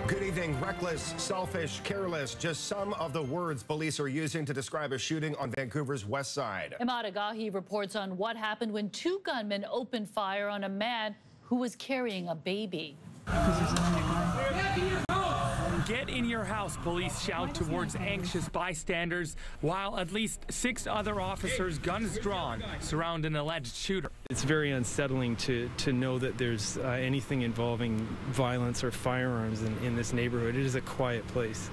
Good evening. Reckless, selfish, careless, just some of the words police are using to describe a shooting on Vancouver's west side. Imad Agahi reports on what happened when two gunmen opened fire on a man who was carrying a baby. Get in your house, police shout towards anxious bystanders, while at least 6 other officers, guns drawn, surround an alleged shooter. It's very unsettling to know that there's anything involving violence or firearms in this neighborhood. It is a quiet place.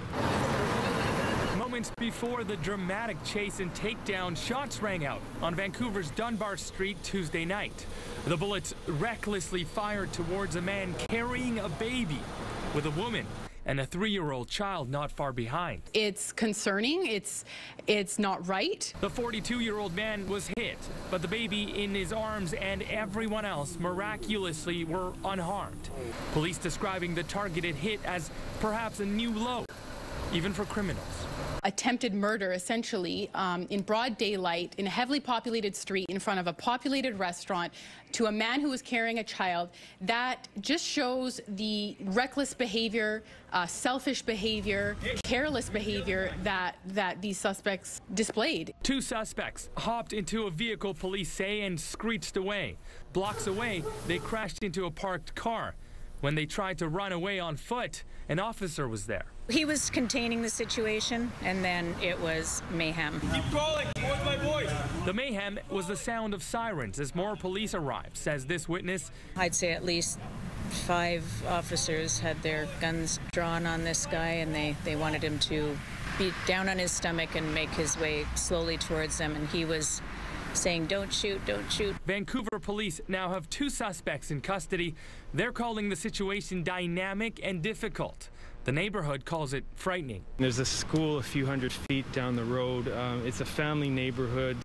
Moments before the dramatic chase and takedown, shots rang out on Vancouver's Dunbar Street Tuesday night. The bullets recklessly fired towards a man carrying a baby, with a woman and a 3-year-old child not far behind. It's concerning. It's not right. The 42-year-old man was hit, but the baby in his arms and everyone else miraculously were unharmed. Police describing the targeted hit as perhaps a new low, even for criminals. Attempted murder, essentially, in broad daylight, in a heavily populated street, in front of a populated restaurant, to a man who was carrying a child. That just shows the reckless behavior, selfish behavior, careless behavior that these suspects displayed. 2 suspects hopped into a vehicle, police say, and screeched away. Blocks away, they crashed into a parked car. When they tried to run away on foot, an officer was there. He was containing the situation, and then it was mayhem. Keep calling, what's my voice? The mayhem was the sound of sirens as more police arrived, says this witness. I'd say at least 5 officers had their guns drawn on this guy, and they wanted him to be down on his stomach and make his way slowly towards them, and he was saying, "Don't shoot, don't shoot." Vancouver police now have 2 suspects in custody. They're calling the situation dynamic and difficult. The neighborhood calls it frightening. There's a school a few hundred feet down the road. It's a family neighborhood.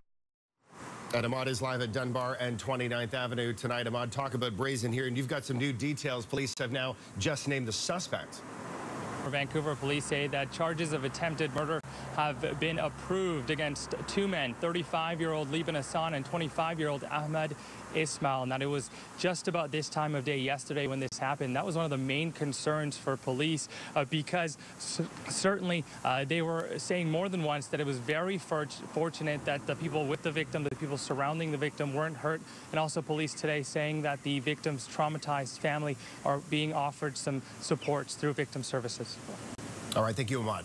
And Imad is live at Dunbar and 29th Avenue tonight. Imad, talk about brazen here, and you've got some new details. Police have now just named the suspect. Vancouver police say that charges of attempted murder have been approved against 2 men, 35-year-old Liban Hassan and 25-year-old Ahmed Ismail. Now, it was just about this time of day yesterday when this happened. That was one of the main concerns for police because certainly they were saying more than once that it was very fortunate that the people with the victim, the people surrounding the victim, weren't hurt. And also police today saying that the victim's traumatized family are being offered some supports through victim services. All right, thank you, Imad.